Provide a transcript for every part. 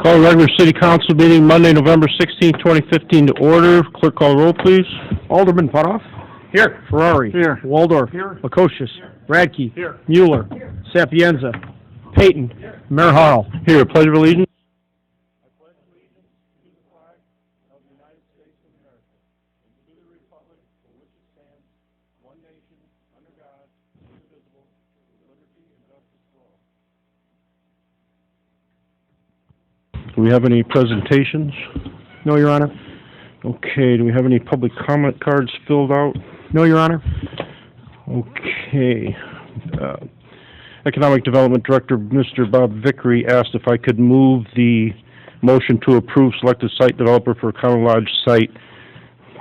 Call the regular city council meeting Monday, November 16, 2015 to order. Clerk call the roll, please. Alderman Putoff. Here. Ferrari. Here. Waldorf. Here. Lukosius. Radke. Here. Mueller. Sapienza. Payton. Mayor Harrell. Here. Pledge of allegiance. Do we have any presentations? No, Your Honor. Okay, do we have any public comment cards filled out? No, Your Honor. Okay. Economic Development Director, Mr. Bob Vickery, asked if I could move the motion to approve selected site developer for Econo Lodge site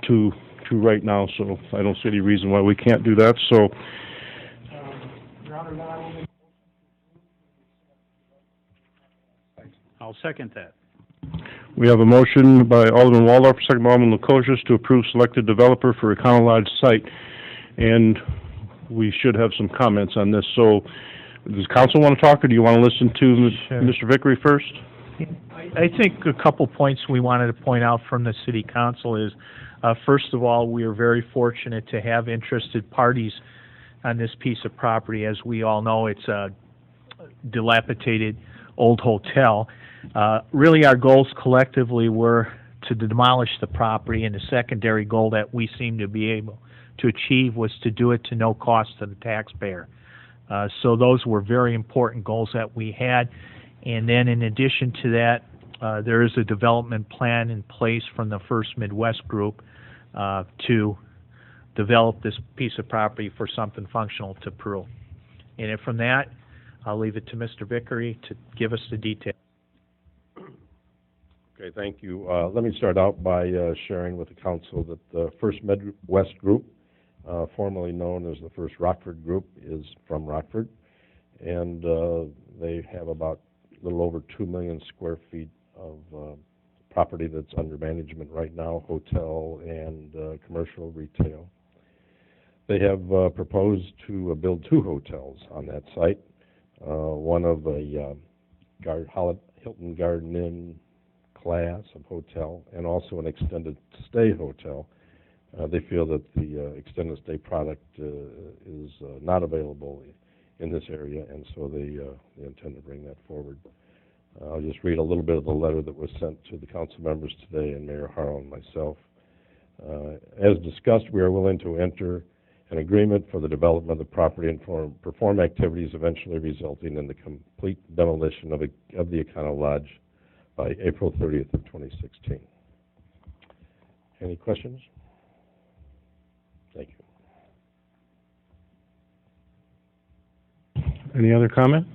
to right now, so I don't see any reason why we can't do that, so. Your Honor, now I will make... I'll second that. We have a motion by Alderman Waldorf, second by Alderman Lukosius, to approve selected developer for Econo Lodge site. And we should have some comments on this. So, does council want to talk, or do you want to listen to Sure. Mr. Vickery first? I think a couple points we wanted to point out from the city council is, first of all, we are very fortunate to have interested parties on this piece of property. As we all know, it's a dilapidated old hotel. Really, our goals collectively were to demolish the property, and the secondary goal that we seemed to be able to achieve was to do it to no cost to the taxpayer. So those were very important goals that we had. And then in addition to that, there is a development plan in place from the First Midwest Group to develop this piece of property for something functional to Peru. And from that, I'll leave it to Mr. Vickery to give us the details. Okay, thank you. Let me start out by sharing with the council that the First Midwest Group, formerly known as the First Rockford Group, is from Rockford, and they have about a little over 2 million square feet of property that's under management right now, hotel and commercial retail. They have proposed to build 2 hotels on that site, one of a Hilton Garden Inn class of hotel, and also an extended stay hotel. They feel that the extended stay product is not available in this area, and so they intend to bring that forward. I'll just read a little bit of the letter that was sent to the council members today, and Mayor Harrell and myself. As discussed, we are willing to enter an agreement for the development of the property and perform activities eventually resulting in the complete demolition of the Econo Lodge by April 30th of 2016. Any questions? Thank you. Any other comment?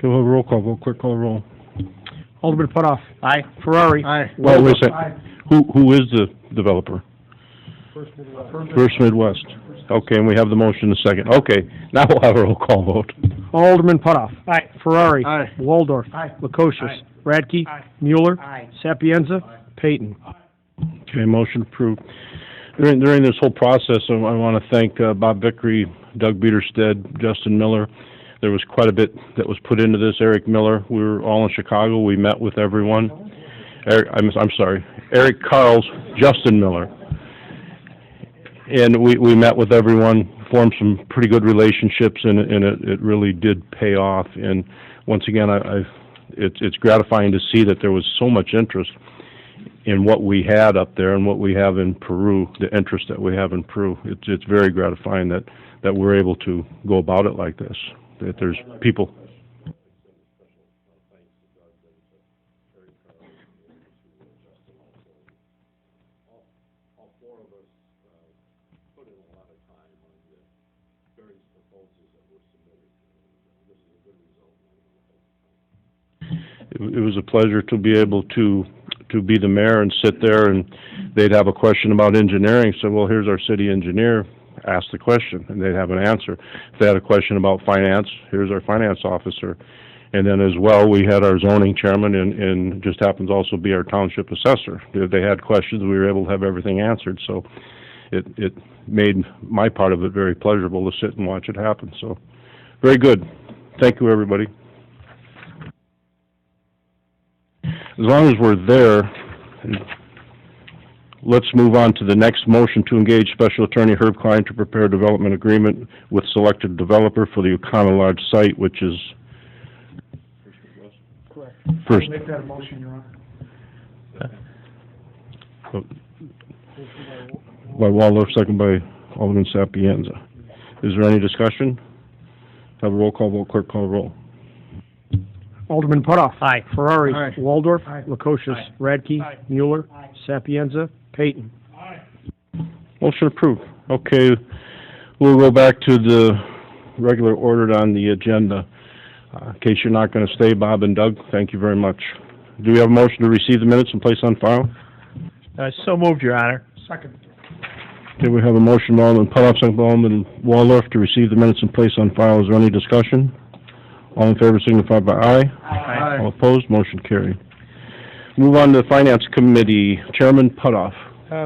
Go have a roll call vote. Clerk call the roll. Alderman Putoff. Aye. Ferrari. Aye. Well, wait a second. Who is the developer? First Midwest. Okay, and we have the motion in a second. Okay, now we'll have a roll call vote. Alderman Putoff. Aye. Ferrari. Aye. Waldorf. Aye. Lukosius. Aye. Radke. Aye. Mueller. Aye. Sapienza. Payton. Okay, motion approved. During this whole process, I want to thank Bob Vickery, Doug Bieterstead, Justin Miller. There was quite a bit that was put into this. Eric Miller, we were all in Chicago. We met with everyone. Eric Carls, Justin Miller. And we met with everyone, formed some pretty good relationships, and it really did pay off. And once again, it's gratifying to see that there was so much interest in what we had up there and what we have in Peru, the interest that we have in Peru. It's very gratifying that we're able to go about it like this, that there's people. It was a pleasure to be able to be the mayor and sit there, and they'd have a question about engineering. So, well, here's our city engineer. Ask the question, and they'd have an answer. If they had a question about finance, here's our finance officer. And then as well, we had our zoning chairman, and just happens to also be our township assessor. If they had questions, we were able to have everything answered. So it made my part of it very pleasurable to sit and watch it happen. So very good. Thank you, everybody. As long as we're there, let's move on to the next motion to engage Special Attorney Herb Klein to prepare a development agreement with selected developer for the O'Connell Lodge site, which is Correct. first. Make that a motion, Your Honor. By Waldorf, second by Alderman Sapienza. Is there any discussion? Have a roll call vote, clerk call the roll. Alderman Putoff. Aye. Ferrari. Aye. Waldorf. Aye. Lukosius. Aye. Radke. Aye. Mueller. Aye. Sapienza. Peyton. Motion approved. Okay, we'll go back to the regular order on the agenda. In case you're not gonna stay, Bob and Doug, thank you very much. Do we have a motion to receive the minutes and place on file? So moved, Your Honor. Second. Okay, we have a motion by Alderman Putoff, second by Alderman Waldorf to receive the minutes and place on file. Is there any discussion? All in favor signify by aye. Aye. All opposed, motion carried. Move on to the Finance Committee. Chairman Putoff.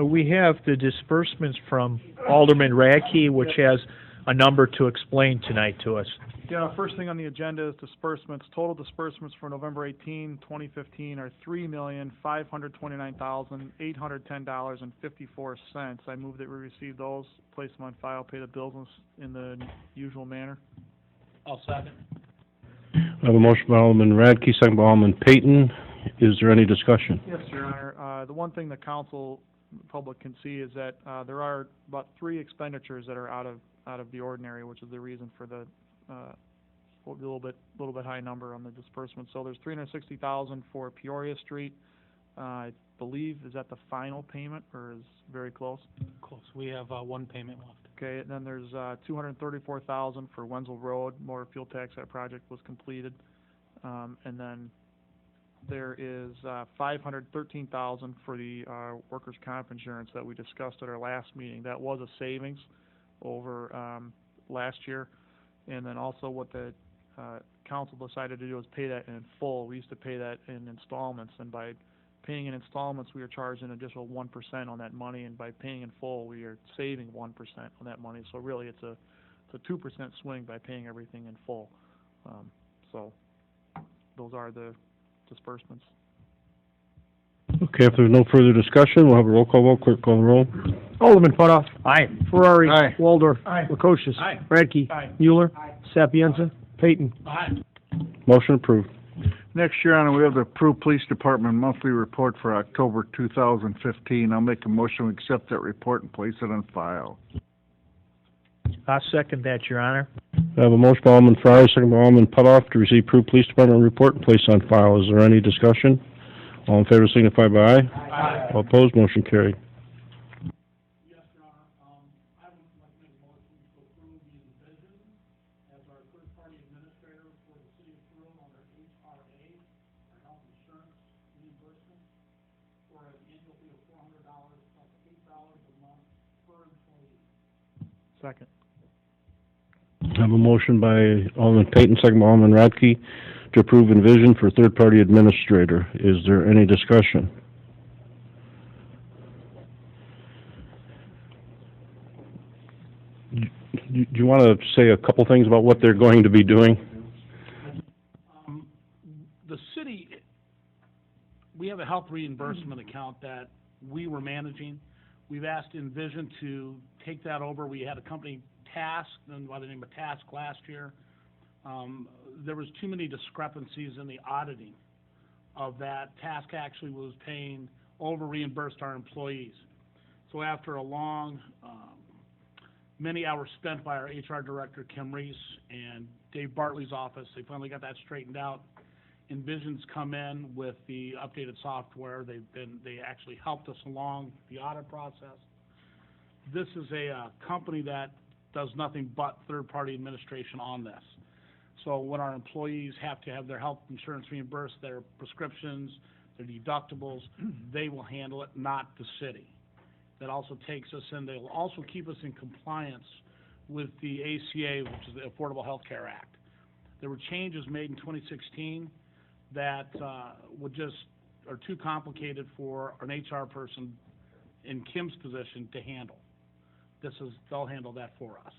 We have the disbursements from Alderman Radke, which has a number to explain tonight to us. Yeah, first thing on the agenda is disbursements. Total disbursements for November 18, 2015 are $3,529,810.54. I move that we receive those, place them on file, pay the bills in the usual manner. I'll second. I have a motion by Alderman Radke, second by Alderman Payton. Is there any discussion? Yes, Your Honor. The one thing the public can see is that there are about 3 expenditures that are out of the ordinary, which is the reason for the a little bit high number on the disbursement. So there's $360,000 for Peoria Street. I believe, is that the final payment or is very close? Close. We have one payment left. Okay, and then there's $234,000 for Wenzel Road. Motor fuel tax, that project was completed. And then there is $513,000 for the workers' comp insurance that we discussed at our last meeting. That was a savings over last year. And then also what the council decided to do is pay that in full. We used to pay that in installments, and by paying in installments, we are charged an additional 1% on that money, and by paying in full, we are saving 1% on that money. So really, it's a 2% swing by paying everything in full. So those are the disbursements. Okay, if there's no further discussion, we'll have a roll call vote. Clerk call the roll. Alderman Putoff. Aye. Ferrari. Aye. Waldorf. Aye. Lukosius. Aye. Radke. Aye. Mueller. Aye. Sapienza. Peyton. Aye. Motion approved. Next, Your Honor, we have the Peru Police Department monthly report for October 2015. I'll make a motion to accept that report and place it on file. I'll second that, Your Honor. I have a motion by Alderman Frye, second by Alderman Putoff to receive Peru Police Department report and place on file. Is there any discussion? All in favor signify by aye. Aye. All opposed, motion carried. Yes, Your Honor. I would like to make a motion to approve the division as our third-party administrator for the city of Peru under HRA, our health insurance reimbursement, for an annual fee of $400 plus $8 a month per employee. Second. I have a motion by Alderman Payton, second by Alderman Radke to approve Envision for third-party administrator. Is there any discussion? Do you want to say a couple things about what they're going to be doing? The city, we have a health reimbursement account that we were managing. We've asked Envision to take that over. We had a company Task, by the name of Task last year. There was too many discrepancies in the auditing of that. Task actually was paying, over-reimbursed our employees. So after a long, many hours spent by our HR director, Kim Reese, and Dave Bartley's office, they finally got that straightened out. Envision's come in with the updated software. They actually helped us along the audit process. This is a company that does nothing but third-party administration on this. So when our employees have to have their health insurance reimbursed, their prescriptions, their deductibles, they will handle it, not the city. That also takes us in, they will also keep us in compliance with the ACA, which is the Affordable Health Care Act. There were changes made in 2016 that are too complicated for an HR person in Kim's position to handle. They'll handle that for us.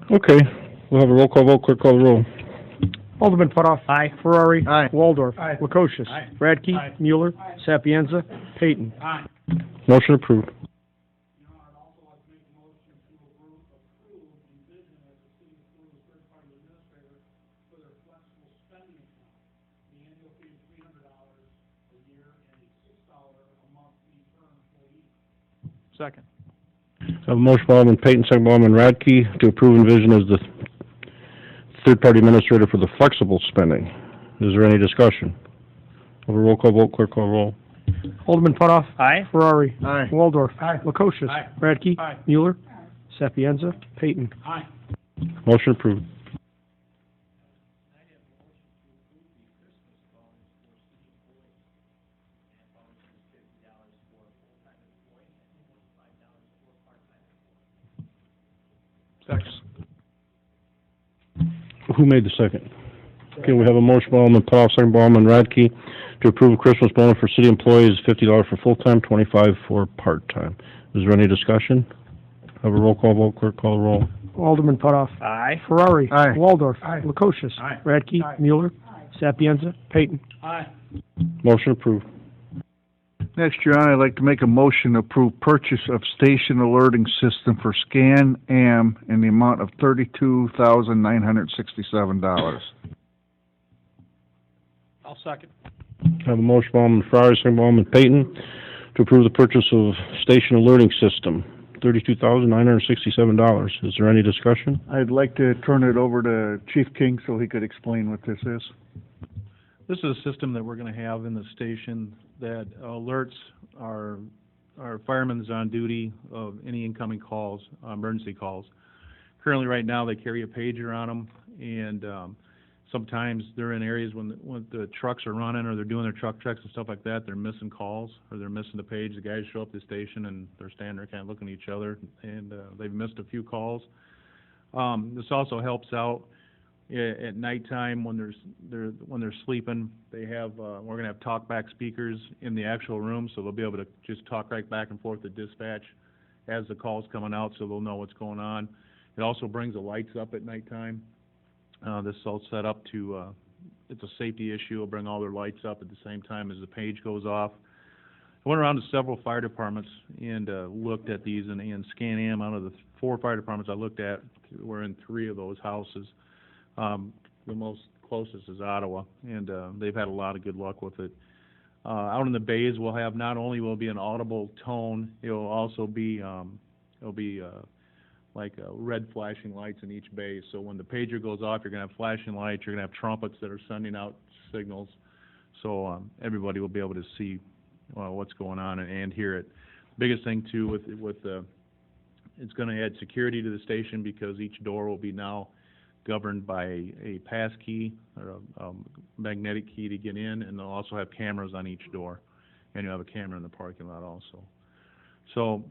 Okay, we'll have a roll call vote. Clerk call the roll. Alderman Putoff. Aye. Ferrari. Aye. Waldorf. Aye. Lukosius. Aye. Radke. Aye. Mueller. Sapienza. Peyton. Aye. Motion approved. Second. Have a motion by Alderman Payton, second by Alderman Radke, to approve Envision as the third-party administrator for the flexible spending. Is there any discussion? Have a roll call vote, clerk call roll. Alderman Putoff. Aye. Ferrari. Aye. Waldorf. Lukosius. Aye. Radke. Aye. Mueller. Sapienza. Peyton. Aye. Motion approved. Second. Who made the second? Okay, we have a motion by Alderman Powell, second by Alderman Radke, to approve a Christmas bonus for city employees, $50 for full-time, $25 for part-time. Is there any discussion? Have a roll call vote, clerk call roll. Alderman Putoff. Aye. Ferrari. Aye. Waldorf. Aye. Lukosius. Aye. Radke. Aye. Mueller. Sapienza. Peyton. Aye. Motion approved. Next, Your Honor, I'd like to make a motion to approve purchase of station alerting system for Scan-Am in the amount of $32,967. I'll second. Have a motion by Alderman Fryer, second by Alderman Payton, to approve the purchase of station alerting system, $32,967. Is there any discussion? I'd like to turn it over to Chief King so he could explain what this is. This is a system that we're going to have in the station that alerts our firemen on duty of any incoming calls, emergency calls. Currently, right now, they carry a pager on them, and sometimes they're in areas when the trucks are running or they're doing their truck checks and stuff like that, they're missing calls or they're missing the page. The guys show up at the station and they're standing there kind of looking at each other, and they've missed a few calls. This also helps out at nighttime when they're sleeping. They have we're gonna have talkback speakers in the actual room, so they'll be able to just talk right back and forth to dispatch as the call's coming out, so they'll know what's going on. It also brings the lights up at nighttime. This is all set up to it's a safety issue. It'll bring all their lights up at the same time as the page goes off. I went around to several fire departments and looked at these, and Scan-Am, out of the 4 fire departments I looked at, were in 3 of those houses. The most closest is Ottawa, and they've had a lot of good luck with it. Out in the bays, we'll have not only will it be an audible tone, it'll also be like red flashing lights in each bay. So when the pager goes off, you're going to have flashing lights. You're going to have trumpets that are sending out signals. So everybody will be able to see what's going on and hear it. Biggest thing too with it's going to add security to the station because each door will be now governed by a pass key or a magnetic key to get in, and they'll also have cameras on each door, and you'll have a camera in the parking lot also. So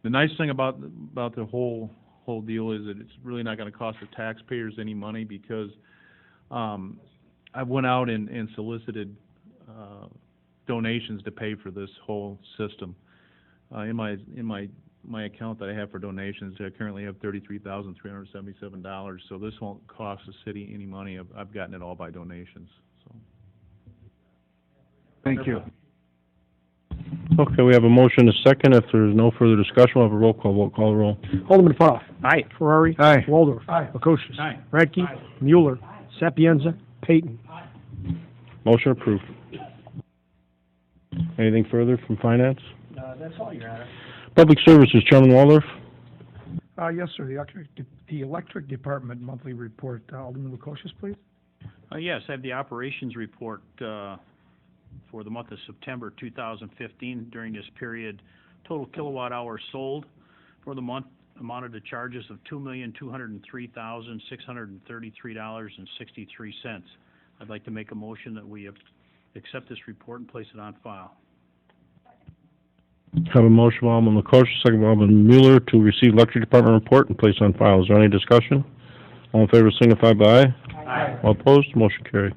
the nice thing about the whole deal is that it's really not going to cost the taxpayers any money because I went out and solicited donations to pay for this whole system. In my account that I have for donations, I currently have $33,377. So this won't cost the city any money. I've gotten it all by donations. So. Thank you. Okay, we have a motion, a second. If there's no further discussion, we'll have a roll call vote. Call the roll. Alderman Putoff. Aye. Ferrari. Aye. Waldorf. Aye. Lukosius. Aye. Radke. Aye. Mueller. Sapienza. Peyton. Motion approved. Anything further from finance? That's all, Your Honor. Public Services, Chairman Waldorf. Yes, sir, the electric department monthly report, Alderman Lukosius, please. Yes, I have the operations report for the month of September 2015. During this period, total kilowatt hours sold for the month amounted to charges of $2,203,633.63. I'd like to make a motion that we accept this report and place it on file. Have a motion by Alderman Lukosius, second by Alderman Mueller, to receive electric department report and place on file. Is there any discussion? All in favor signify by aye. Aye. All opposed, motion carried.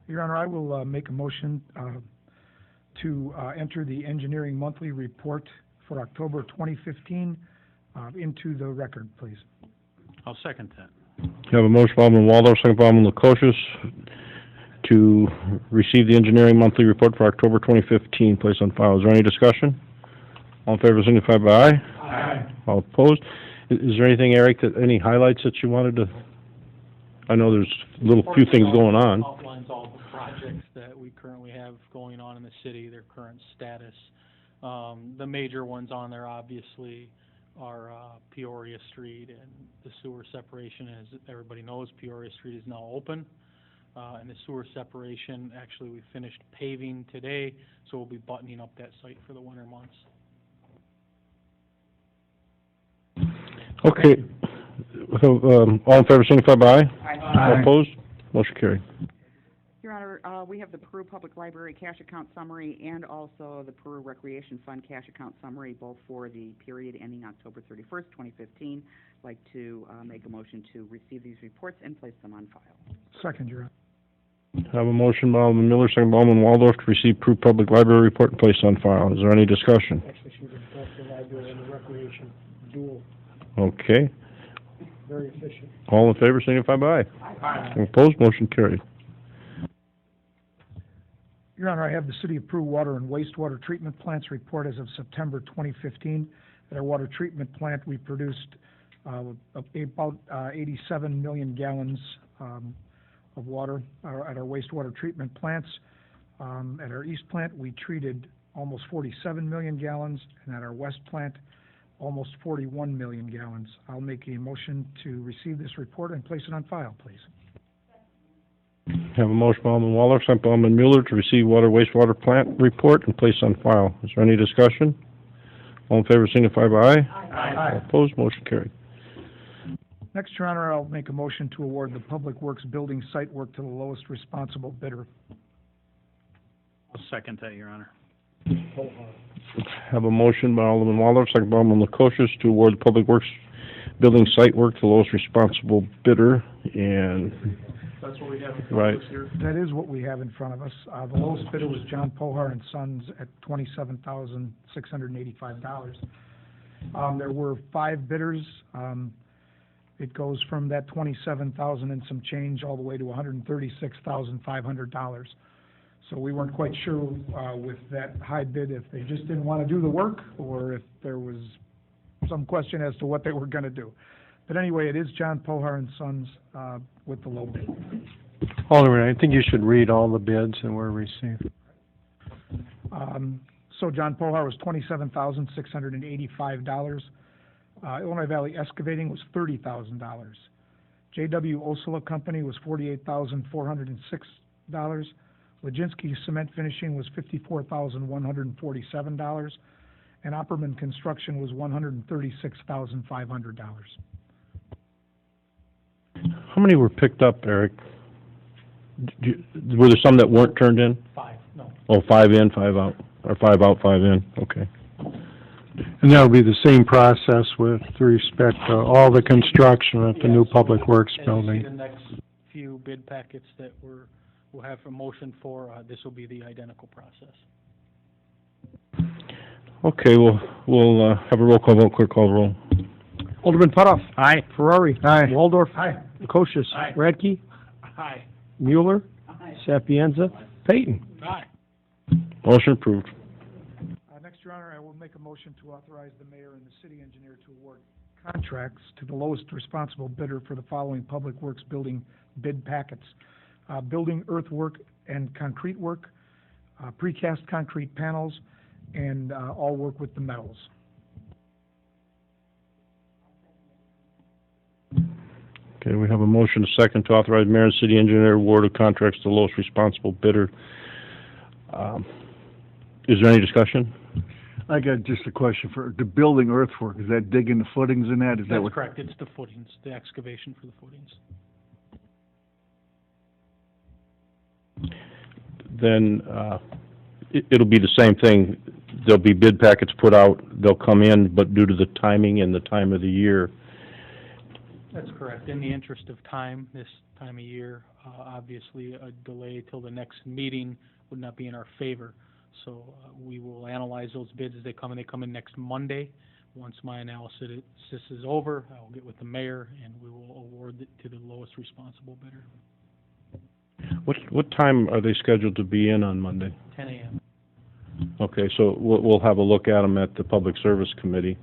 Your Honor, I will make a motion to enter the engineering monthly report for October 2015 into the record, please. I'll second that. You have a motion by Alderman Waldorf, second by Alderman Lukosius, to receive the engineering monthly report for October 2015, placed on file. Is there any discussion? All in favor signify by aye. Aye. All opposed? Is there anything, Eric, any highlights that you wanted to, I know there's few things going on. Outlines all the projects that we currently have going on in the city, their current status. The major ones on there, obviously, are Peoria Street and the sewer separation. As everybody knows, Peoria Street is now open. And the sewer separation, actually, we finished paving today, so we'll be buttoning up that site for the winter months. Okay. So, all in favor signify by aye. Aye. All opposed? Motion carried. Your Honor, we have the Peru Public Library cash account summary and also the Peru Recreation Fund cash account summary, both for the period ending October 31st, 2015. I'd like to make a motion to receive these reports and place them on file. Second, Your Honor. I have a motion by Alderman Miller, second by Alderman Waldorf, to receive Peru Public Library report and place on file. Is there any discussion? Actually, she was both the library and the recreation dual, Okay. very efficient. All in favor signify by aye. Aye. All opposed? Motion carried. Your Honor, I have the City of Peru Water and Wastewater Treatment Plants report as of September 2015. At our water treatment plant, we produced about 87 million gallons of water. At our wastewater treatment plants, at our east plant, we treated almost 47 million gallons, and at our west plant, almost 41 million gallons. I'll make a motion to receive this report and place it on file, please. Have a motion by Alderman Waldorf, second by Alderman Mueller, to receive water wastewater plant report and place on file. Is there any discussion? All in favor signify by aye. Aye. All opposed? Motion carried. Next, Your Honor, I'll make a motion to award the Public Works building site work to the lowest responsible bidder. I'll second that, Your Honor. Have a motion by Alderman Waldorf, second by Alderman Lukosius, to award the Public Works building site work to the lowest responsible bidder, and That's what we have in front Right. of us here. That is what we have in front of us. The lowest bidder was John Pohar and Sons at $27,685. There were 5 bidders. It goes from that 27,000 and some change all the way to $136,500. So we weren't quite sure with that high bid if they just didn't want to do the work or if there was some question as to what they were going to do. But anyway, it is John Pohar and Sons with the low bid. Alderman, I think you should read all the bids that were received. So John Pohar was $27,685. Illinois Valley Excavating was $30,000. J.W. Osula Company was $48,406. Leginsky Cement Finishing was $54,147. And Opperman Construction was $136,500. how many were picked up, Eric? Were there some that weren't turned in? 5, no. Oh, 5 in, 5 out, or 5 out, 5 in, okay. And that'll be the same process with respect to all the construction at the new Public Works As you see building. the next few bid packets that we'll have a motion for, this will be the identical process. Okay, we'll have a roll call vote, clerk call the roll. Alderman Putoff. Aye. Ferrari. Aye. Waldorf. Aye. Lukosius. Aye. Radke. Aye. Mueller. Sapienza. Payton. Aye. Motion approved. Next, Your Honor, I will make a motion to authorize the mayor and the city engineer to award contracts to the lowest responsible bidder for the following public works building bid packets. Building earthwork and concrete work, precast concrete panels, and all work with the metals. Okay, we have a motion, a second, to authorize mayor and city engineer award of contracts to the lowest responsible bidder. Is there any discussion? I got just a question for, the building earthwork, is that digging the footings in that? Is that That's what? correct, it's the footings, the excavation for the footings. Then it'll be the same thing. There'll be bid packets put out, they'll come in, but due to the timing and the time of the year, That's correct. In the interest of time, this time of year, obviously a delay till the next meeting would not be in our favor. So we will analyze those bids as they come in. They come in next Monday. Once my analysis is over, I will get with the mayor and we will award it to the lowest responsible bidder. What time are they scheduled to be in on Monday? 10 a.m. Okay, so we'll have a look at them at the Public Service Committee.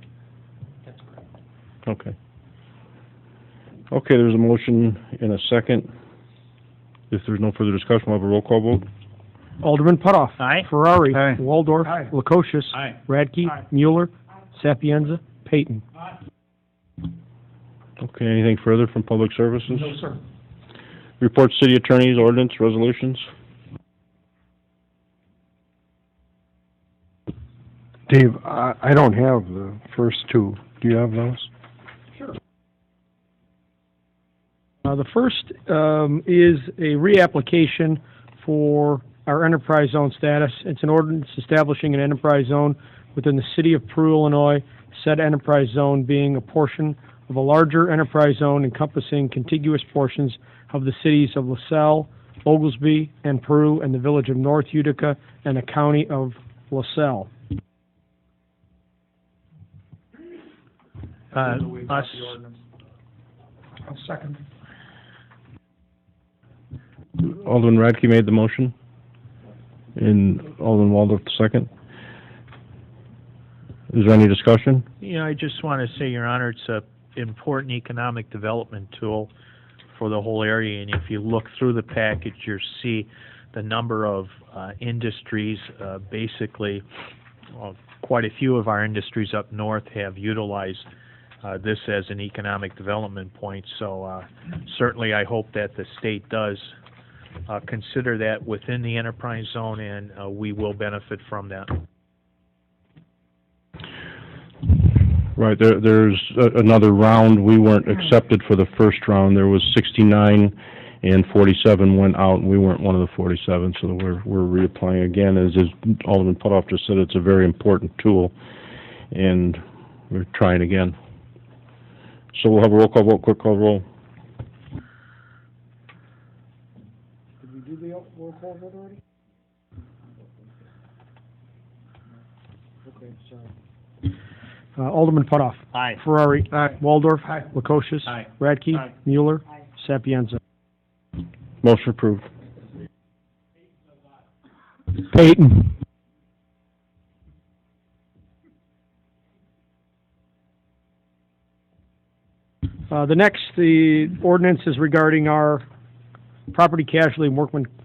That's correct. Okay. Okay, there's a motion in a second. If there's no further discussion, we'll have a roll call vote. Alderman Putoff. Aye. Ferrari. Aye. Waldorf. Aye. Lukosius. Aye. Radke. Aye. Mueller. Sapienza. Payton. Okay, anything further from Public Services? No, sir. Report city attorneys, ordinance, resolutions? Dave, I don't have the first two. Do you have those? The first is a reapplication for our enterprise zone status. It's an ordinance establishing an enterprise zone within the city of Peru, Illinois, said enterprise zone being a portion of a larger enterprise zone encompassing contiguous portions of the cities of LaSalle, Oglesby, and Peru, and the village of North Utica and the county of LaSalle. Us, I'll second. Alderman Radke made the motion, and Alderman Waldorf the second. Is there any discussion? you know, I just want to say, Your Honor, it's a important economic development tool for the whole area, and if you look through the package, you'll see the number of industries. Basically, quite a few of our industries up north have utilized this as an economic development point. So certainly I hope that the state does consider that within the enterprise zone, and we will benefit from that. Right, there's another round. We weren't accepted for the first round. There was 69 and 47 went out, and we weren't one of the 47, so we're reapplying again. As Alderman Putoff just said, it's a very important tool, and we're trying again. So we'll have a roll call vote, quick call roll. Did we do the roll call vote already? Okay, sorry. Alderman Putoff. Aye. Ferrari. Aye. Waldorf. Aye. Lukosius. Aye. Radke. Aye. Mueller. Sapienza. Motion approved. Payton. The ordinance is regarding our property casualty and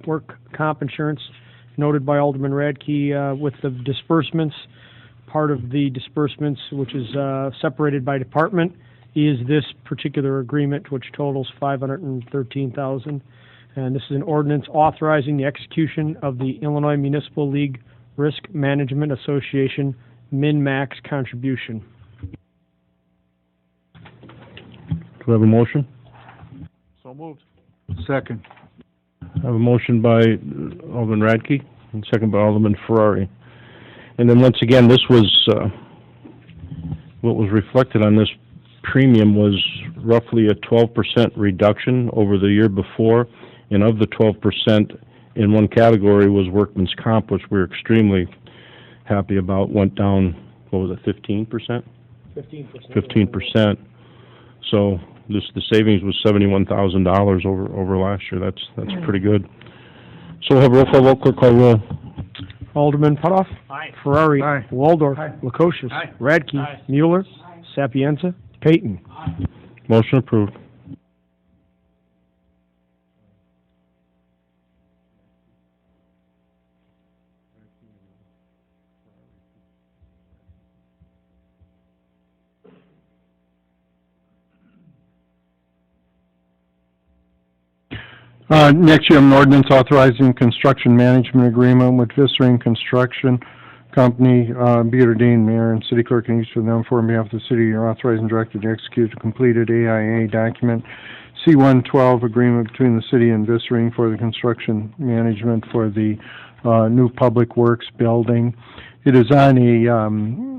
work comp insurance, noted by Alderman Radke, with the disbursements. Part of the disbursements, which is separated by department, is this particular agreement, which totals $513,000. And this is an ordinance authorizing the execution of the Illinois Municipal League Risk Management Association min-max contribution. Do we have a motion? So moved. Second. I have a motion by Alderman Radke, and second by Alderman Ferrari. And then once again, this was, what was reflected on this premium was roughly a 12% reduction over the year before, and of the 12%, in one category was workman's comp, which we're extremely happy about, went down, what was it, 15%? 15%. 15%. So the savings was $71,000 over last year. That's pretty good. So we'll have roll call vote, clerk call roll. Alderman Putoff. Aye. Ferrari. Aye. Waldorf. Aye. Lukosius. Aye. Radke. Aye. Mueller. Sapienza. Payton. Motion approved. Next, you have an ordinance authorizing construction management agreement with Vissering Construction Company, Beater Dean, Mayor, and City Clerk, and each of them for on behalf of the city are authorized and directed to execute a completed AIA document, C-112 agreement between the city and Vissering for the construction management for the new Public Works building. It is on a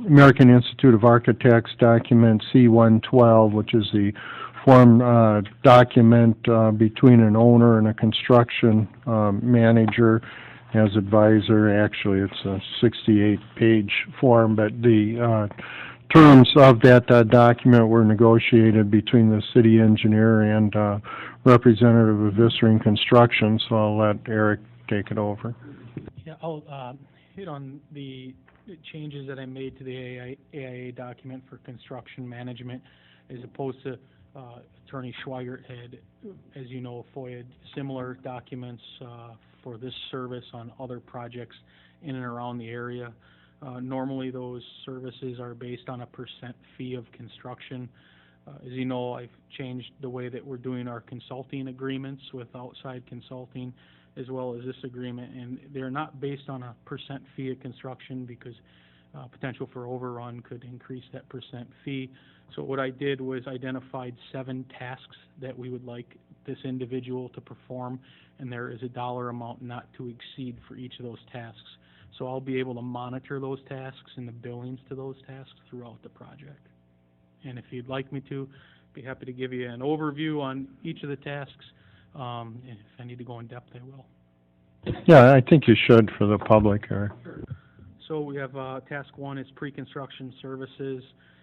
American Institute of Architects document C-112, which is the form, document, between an owner and a construction, manager as advisor. Actually, it's a 68-page form, but the, terms of that, document were negotiated between the city engineer and, representative of Vissering Construction, so I'll let Eric take it over. Yeah, I'll hit on the changes that I made to the AIA document for construction management, as opposed to Attorney Schweigert had, as you know, FOIA'd similar documents for this service on other projects in and around the area. Normally, those services are based on a percent fee of construction. As you know, I've changed the way that we're doing our consulting agreements with outside consulting, as well as this agreement, and they're not based on a percent fee of construction because potential for overrun could increase that percent fee. So what I did was identified 7 tasks that we would like this individual to perform, and there is a dollar amount not to exceed for each of those tasks. So I'll be able to monitor those tasks and the billings to those tasks throughout the project. And if you'd like me to, be happy to give you an overview on each of the tasks. And if I need to go in depth, I will. Yeah, I think you should for the public, Eric. So we have task 1 is pre-construction services,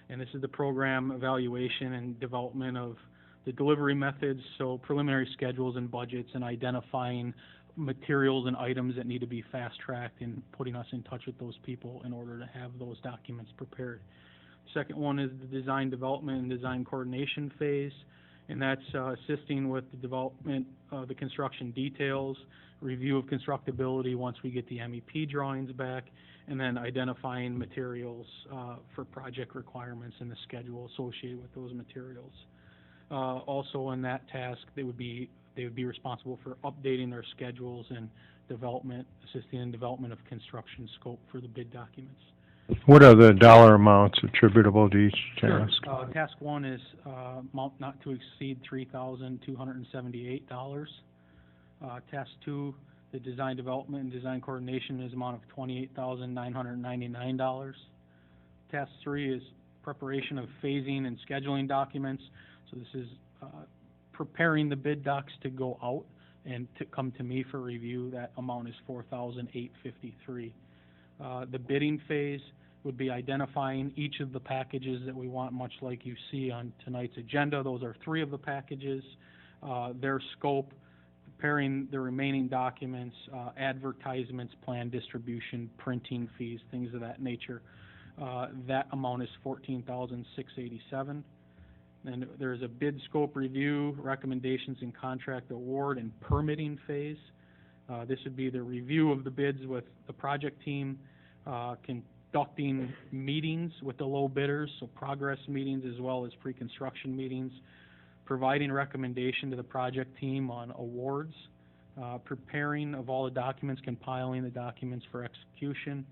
and this is the program evaluation and development of the delivery methods, so preliminary schedules and budgets, and identifying materials and items that need to be fast-tracked and putting us in touch with those people in order to have those documents prepared. Second one is the design development and design coordination phase, and that's assisting with the development of the construction details, review of constructability once we get the MEP drawings back, and then identifying materials for project requirements and the schedule associated with those materials. Also in that task, they would be responsible for updating their schedules and assisting in development of construction scope for the bid documents. What are the dollar amounts attributable to each task? Sure. Task 1 is amount not to exceed $3,278. Task 2, the design development and design coordination, is amount of $28,999. Task 3 is preparation of phasing and scheduling documents. So this is preparing the bid docs to go out and to come to me for review. That amount is $4,853. The bidding phase would be identifying each of the packages that we want, much like you see on tonight's agenda. Those are 3 of the packages, their scope, preparing the remaining documents, advertisements, plan distribution, printing fees, things of that nature. That amount is $14,687. Then there's a bid scope review, recommendations and contract award, and permitting phase. This would be the review of the bids with the project team, conducting meetings with the low bidders, so progress meetings as well as pre-construction meetings, providing recommendation to the project team on awards, preparing of all the documents, compiling the documents for execution,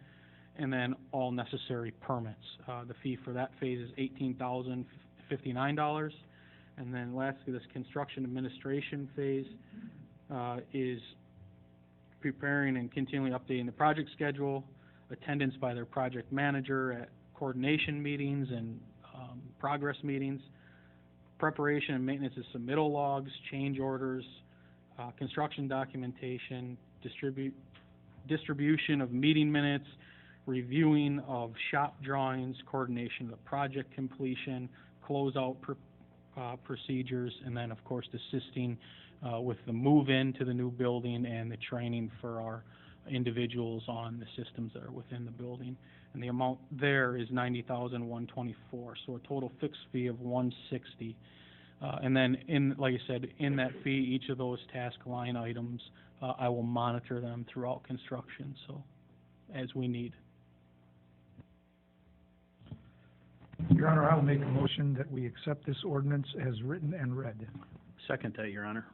and then all necessary permits. The fee for that phase is $18,059. And then lastly, this construction administration phase is preparing and continually updating the project schedule, attendance by their project manager at coordination meetings and progress meetings, preparation and maintenance of submittal logs, change orders, construction documentation, distribution of meeting minutes, reviewing of shop drawings, coordination of the project completion, closeout procedures, and then, of course, assisting with the move-in to the new building and the training for our individuals on the systems that are within the building. And the amount there is $90,124, so a total fixed fee of $160. And then, like I said, in that fee, each of those task line items, I will monitor them throughout construction, so as we need. Your Honor, I will make a motion that we accept this ordinance as written and read. Second that, Your Honor.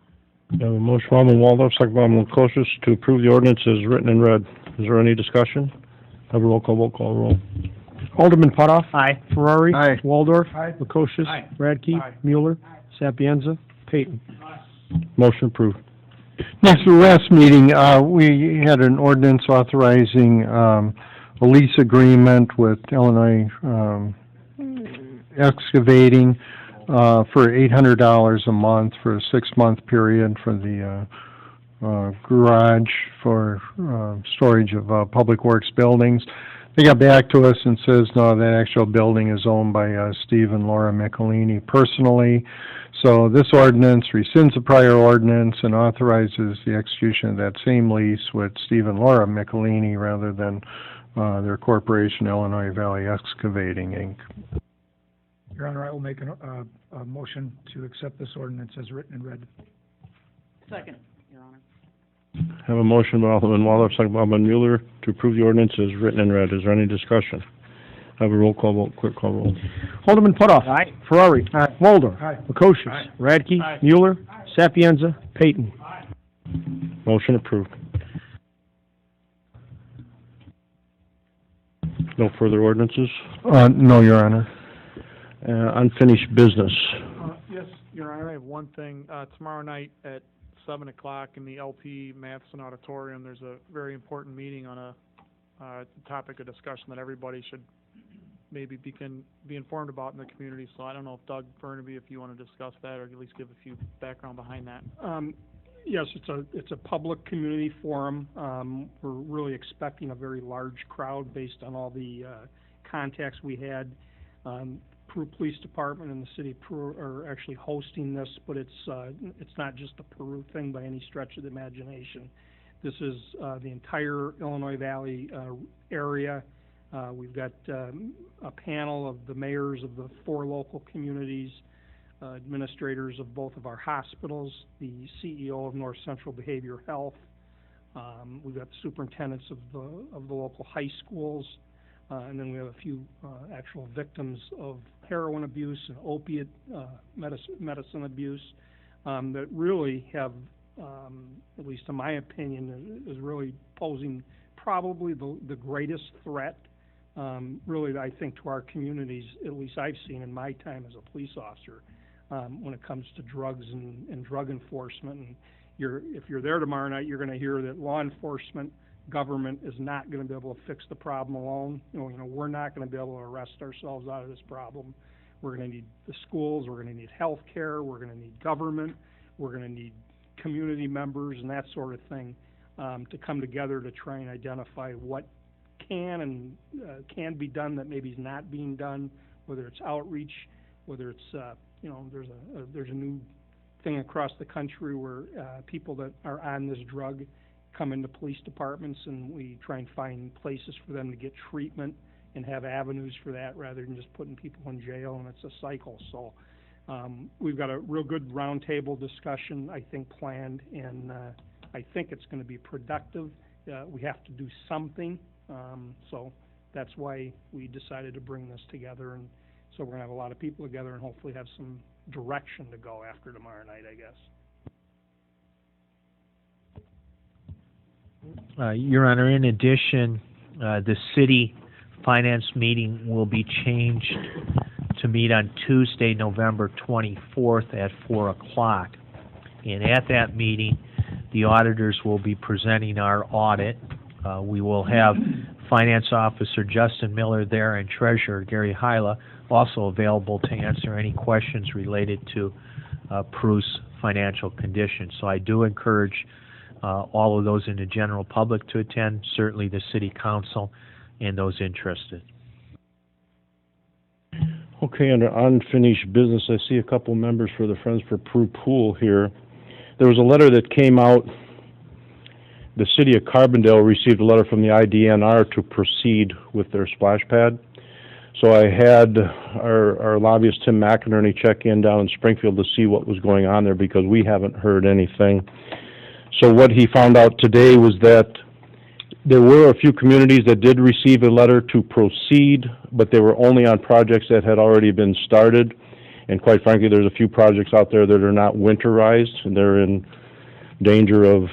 We have a motion by Alderman Waldorf, second by Alderman Closius, to approve the ordinance as written and read. Is there any discussion? Have a roll call vote, call the roll. Alderman Putoff. Aye. Ferrari. Aye. Waldorf. Aye. Lukosius. Aye. Radke. Aye. Mueller. Sapienza. Payton. Motion approved. Next, the last meeting, we had an ordinance authorizing, a lease agreement with Illinois, Excavating, for $800 a month for a 6-month period for the, garage for, storage of, public works buildings. They got back to us and says, no, that actual building is owned by, Steve and Laura Michelini personally. So this ordinance rescinds the prior ordinance and authorizes the execution of that same lease with Steve and Laura Michelini rather than, their corporation, Illinois Valley Excavating, Inc. Your Honor, I will make a motion to accept this ordinance as written and read. Second, Your Honor. Have a motion by Alderman Wallop, second by Alderman Mueller, to approve the ordinance as written and read. Is there any discussion? Have a roll call vote, clerk call roll. Alderman Putoff. Aye. Ferrari. Aye. Mulder. Aye. Prokosius. Aye. Radke. Aye. Mueller. Sapienza. Peyton. Motion approved. No further ordinances? No, Your Honor. Unfinished business. Yes, Your Honor, I have one thing. Tomorrow night at 7 o'clock in the LP Matheson Auditorium, there's a very important meeting on a topic of discussion that everybody should maybe be informed about in the community. So I don't know if Doug Burnaby, if you want to discuss that or at least give a few background behind that. Yes, it's a public community forum. We're really expecting a very large crowd based on all the contacts we had. Peru Police Department and the City of Peru are actually hosting this, but it's not just a Peru thing by any stretch of the imagination. This is the entire Illinois Valley area. We've got a panel of the mayors of the 4 local communities, administrators of both of our hospitals, the CEO of North Central Behavioral Health. We've got the superintendents of the local high schools, and then we have a few actual victims of heroin abuse and opiate medicine abuse that really have, at least in my opinion, is really posing probably the greatest threat, really, I think, to our communities, at least I've seen in my time as a police officer, when it comes to drugs and drug enforcement. And if you're there tomorrow night, you're going to hear that law enforcement, government is not going to be able to fix the problem alone. You know, we're not going to be able to arrest ourselves out of this problem. We're going to need the schools, we're going to need health care, we're going to need government, we're going to need community members and that sort of thing to come together to try and identify what can be done that maybe is not being done, whether it's outreach, whether it's there's a new thing across the country where people that are on this drug come into police departments and we try and find places for them to get treatment and have avenues for that rather than just putting people in jail, and it's a cycle. So we've got a real good roundtable discussion, I think, planned, and I think it's going to be productive. We have to do something, so that's why we decided to bring this together, and so we're going to have a lot of people together and hopefully have some direction to go after tomorrow night, I guess. Your Honor, in addition, the city finance meeting will be changed to meet on Tuesday, November 24th at 4 o'clock. And at that meeting, the auditors will be presenting our audit. We will have Finance Officer Justin Miller there and Treasurer Gary Hyla also available to answer any questions related to Peru's financial condition. So I do encourage all of those in the general public to attend, certainly the City Council and those interested. Okay, under unfinished business, I see a couple members for the Friends for Peru Pool here. There was a letter that came out. The city of Carbondale received a letter from the IDNR to proceed with their splash pad. So I had our lobbyist, Tim McInerney, check in down in Springfield to see what was going on there because we haven't heard anything. So what he found out today was that there were a few communities that did receive a letter to proceed, but they were only on projects that had already been started. And quite frankly, there's a few projects out there that are not winterized, and they're in danger of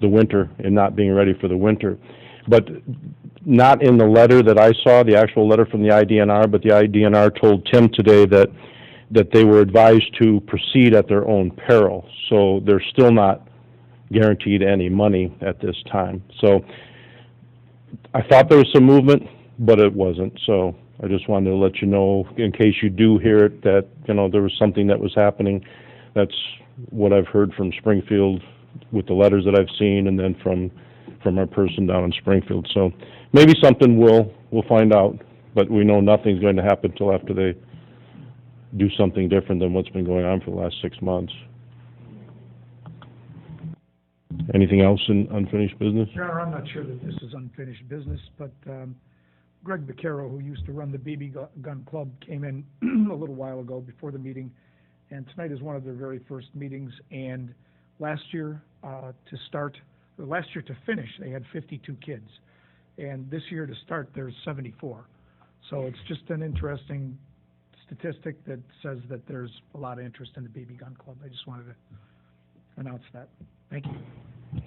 the winter and not being ready for the winter. But not in the letter that I saw, the actual letter from the IDNR, but the IDNR told Tim today that they were advised to proceed at their own peril. So they're still not guaranteed any money at this time. So I thought there was some movement, but it wasn't. So I just wanted to let you know, in case you do hear it, that, you know, there was something that was happening. That's what I've heard from Springfield with the letters that I've seen, and then from our person down in Springfield. So maybe something we'll find out, but we know nothing's going to happen till after they do something different than what's been going on for the last 6 months. Anything else in unfinished business? Your Honor, I'm not sure that this is unfinished business, but Greg Beccaro, who used to run the BB Gun Club, came in a little while ago before the meeting, and tonight is one of their very first meetings. And last year to finish, they had 52 kids, and this year to start, there's 74. So it's just an interesting statistic that says that there's a lot of interest in the BB Gun Club. I just wanted to announce that. Thank you.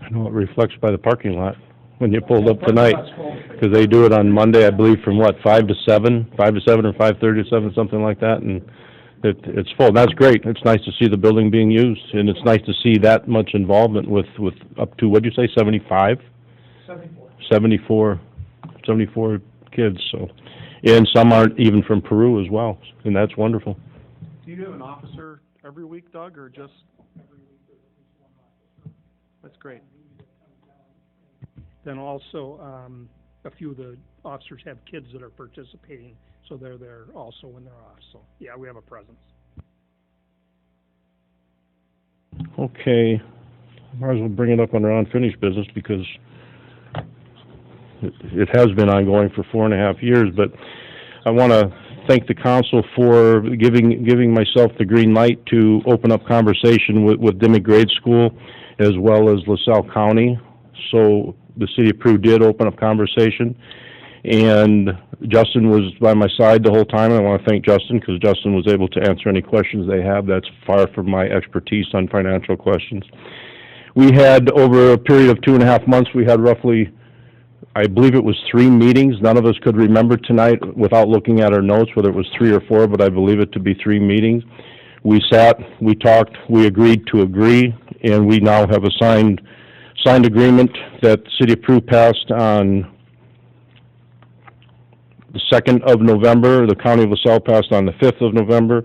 I know it reflects by the parking lot when you pulled up tonight, because they do it on Monday, I believe, from 5 to 7 or 5:30 to 7, something like that, and it's full. That's great. It's nice to see the building being used, and it's nice to see that much involvement with up to, what'd you say, 75? 74 kids, so. And some aren't even from Peru as well, and that's wonderful. Do you have an officer every week, Doug, or just? That's great. Then also, a few of the officers have kids that are participating, so they're there also when they're off. So, yeah, we have a presence. Okay, might as well bring it up under unfinished business, because it has been ongoing for 4.5 years, but I want to thank the council for giving myself the green light to open up conversation with Dimmick Grade School as well as LaSalle County. So the city of Peru did open up conversation, and Justin was by my side the whole time. I want to thank Justin, because Justin was able to answer any questions they have. That's far from my expertise on financial questions. We had, over a period of 2.5 months, we had roughly, I believe it was 3 meetings. None of us could remember tonight without looking at our notes whether it was 3 or 4, but I believe it to be 3 meetings. We sat, we talked, we agreed to agree, and we now have a signed agreement that the City of Peru passed on the 2nd of November. The County of LaSalle passed on the 5th of November,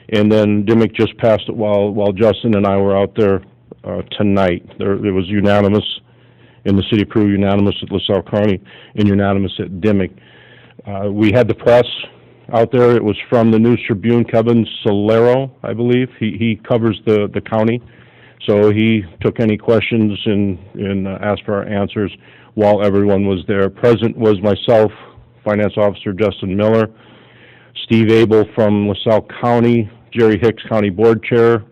and then Dimmick just passed it while Justin and I were out there tonight. There was unanimous in the City of Peru, unanimous at LaSalle County, and unanimous at Dimmick. We had the press out there. It was from the News Tribune, Kevin Solero, I believe. He covers the county, so he took any questions and asked for our answers while everyone was there. Present was myself, Finance Officer Justin Miller, Steve Abel from LaSalle County, Jerry Hicks, County Board Chair,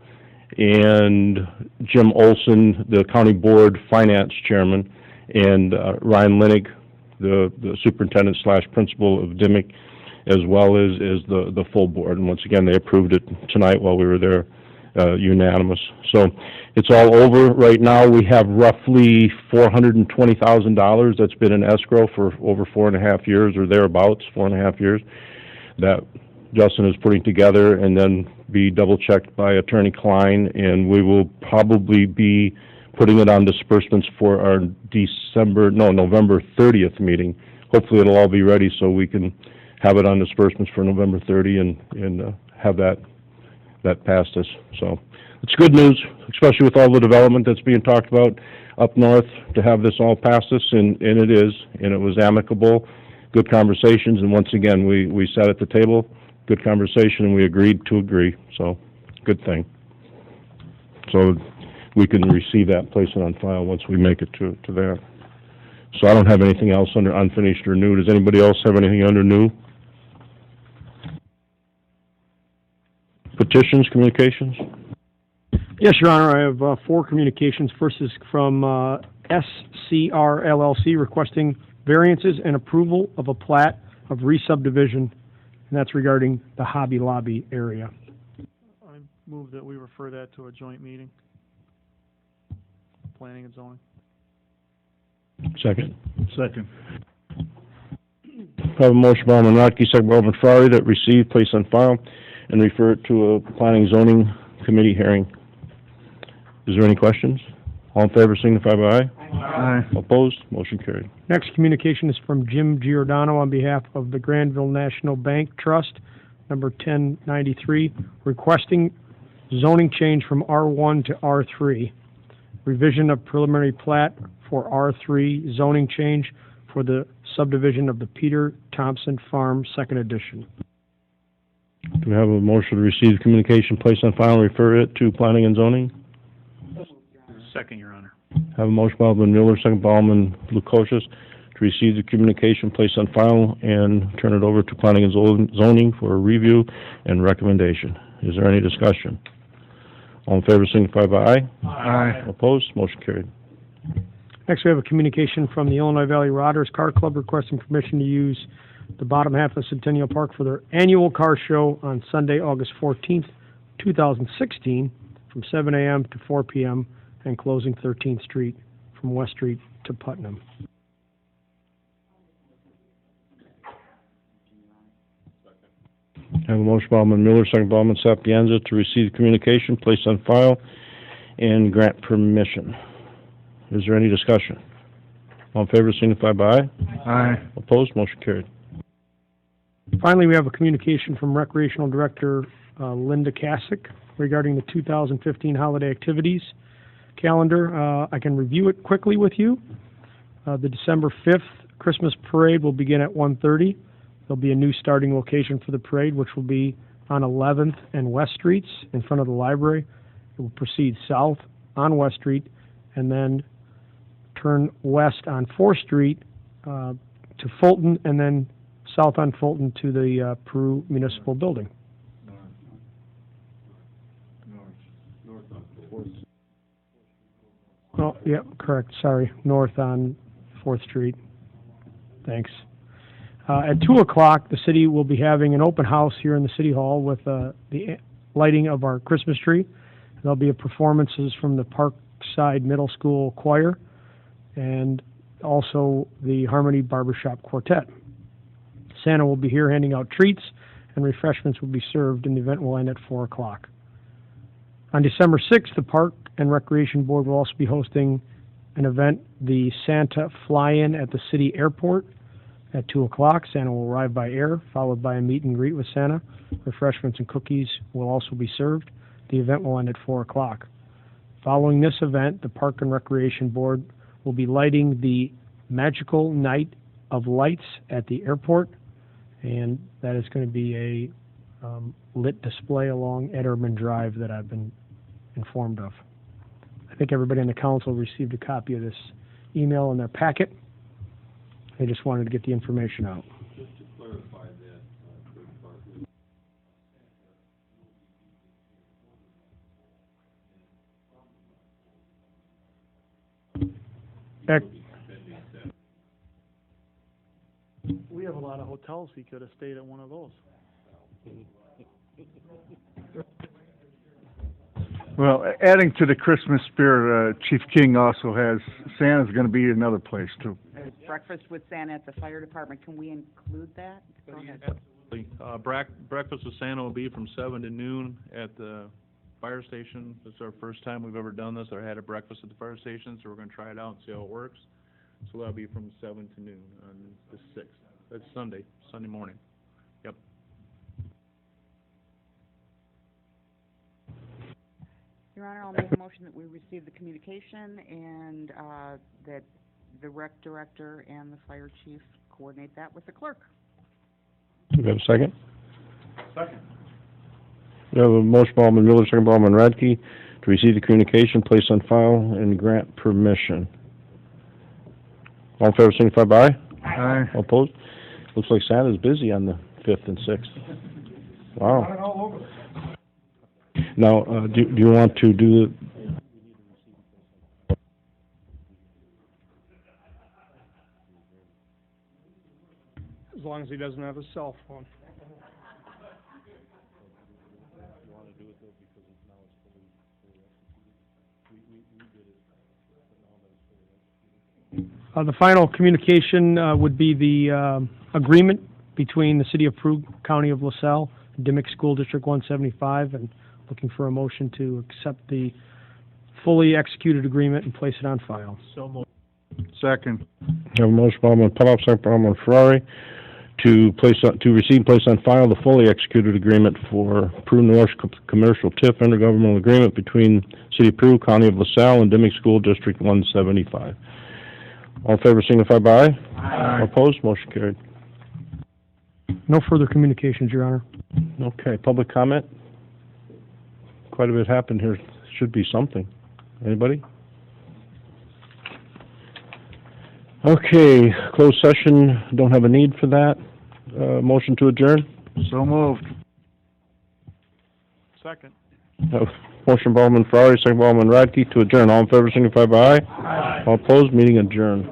and Jim Olson, the County Board Finance Chairman, and Ryan Linig, the Superintendent / Principal of Dimmick, as well as the full board. And once again, they approved it tonight while we were there, unanimous. So it's all over right now. We have roughly $420,000 that's been in escrow for over 4.5 years or thereabouts, 4.5 years, that Justin is putting together, and then be double-checked by Attorney Klein, and we will probably be putting it on disbursements for our November 30th meeting. Hopefully it'll all be ready so we can have it on disbursements for November 30 and have that past us. So it's good news, especially with all the development that's being talked about up north, to have this all past us, and it is, and it was amicable, good conversations, and once again, we sat at the table, good conversation, and we agreed to agree, so good thing. So we can receive that, place it on file once we make it to that. So I don't have anything else under unfinished or new. Does anybody else have anything under new? Petitions, communications? Yes, Your Honor, I have 4 communications. First is from SCR LLC requesting variances and approval of a plat of re-subdivision, and that's regarding the Hobby Lobby area. I move that we refer that to a joint meeting, planning and zoning. Second. Second. I have a motion by Alderman Radke, second by Alderman Farley, that receive, place on file, and refer it to a planning zoning committee hearing. Is there any questions? All in favor signify by aye. Aye. Opposed? Motion carried. Next communication is from Jim Giordano on behalf of the Granville National Bank Trust, number 1093, requesting zoning change from R1 to R3. Revision of preliminary plat for R3 zoning change for the subdivision of the Peter Thompson Farm, second edition. Do we have a motion to receive communication, place on file, and refer it to planning and zoning? Second, Your Honor. Have a motion by Alderman Miller, second by Alderman Lukosius, to receive the communication, place on file, and turn it over to planning and zoning for a review and recommendation. Is there any discussion? All in favor, signify by aye. Aye. Opposed? Motion carried. Next, we have a communication from the Illinois Valley Rodders Car Club requesting permission to use the bottom half of Centennial Park for their annual car show on Sunday, August 14th, 2016, from 7 a.m. to 4 p.m., and closing 13th Street from West Street to Putnam. Have a motion by Alderman Miller, second by Alderman Sapienza, to receive communication, place on file, and grant permission. Is there any discussion? All in favor, signify by aye. Aye. Opposed? Motion carried. Finally, we have a communication from Recreational Director Linda Kasich regarding the 2015 holiday activities calendar. I can review it quickly with you. The December 5th Christmas parade will begin at 1:30. There'll be a new starting location for the parade, which will be on 11th and West Streets in front of the library. It will proceed south on West Street and then turn west on 4th Street to Fulton, and then south on Fulton to the Peru Municipal Building. Oh, yeah, correct, sorry, north on 4th Street. Thanks. At 2 o'clock, the city will be having an open house here in the City Hall with the lighting of our Christmas tree. There'll be performances from the Parkside Middle School Choir and also the Harmony Barbershop Quartet. Santa will be here handing out treats, and refreshments will be served, and the event will end at 4 o'clock. On December 6th, the Park and Recreation Board will also be hosting an event, the Santa Fly-In at the City Airport at 2 o'clock. Santa will arrive by air, followed by a meet and greet with Santa. Refreshments and cookies will also be served. The event will end at 4 o'clock. Following this event, the Park and Recreation Board will be lighting the Magical Night of Lights at the airport, and that is going to be a lit display along Ederman Drive that I've been informed of. I think everybody on the council received a copy of this email in their packet. I just wanted to get the information out. Just to clarify that, We have a lot of hotels. He could have stayed at one of those. Well, adding to the Christmas spirit, Chief King also has, Santa's gonna be at another place too. There's breakfast with Santa at the fire department. Can we include that? Go ahead. Absolutely. Breakfast with Santa will be from 7 to noon at the fire station. This is our first time we've ever done this, or had a breakfast at the fire station, so we're gonna try it out and see how it works. So that'll be from 7 to noon on the 6th. That's Sunday morning. Yep. Your Honor, I'll make a motion that we receive the communication and that the rec director and the fire chief coordinate that with the clerk. Do we have a second? Second. We have a motion by Alderman Miller, second by Alderman Radke, to receive the communication, place on file, and grant permission. All in favor, signify by aye. Aye. All opposed? Looks like Santa's busy on the 5th and 6th. Wow. Now, do you want to do As long as he doesn't have a cell phone. The final communication would be the agreement between the City of Peru, County of LaSalle, Dimick School District 175, and looking for a motion to accept the fully executed agreement and place it on file. So moved. Second. Have a motion by Alderman Putoff, second by Alderman Ferrari, to receive and place on file the fully executed agreement for Peru North Commercial TIF intergovernmental agreement between City of Peru, County of LaSalle, and Dimock School District 175. All in favor signify by aye. Aye. Opposed, motion carried. No further communications, Your Honor. Okay, public comment? Quite a bit happened here. Should be something. Anybody? Okay, closed session, don't have a need for that. Motion to adjourn? So moved. Second. Motion by Alderman Ferrari, second by Alderman Radke to adjourn. All in favor signify by aye. Aye. All opposed, meeting adjourned.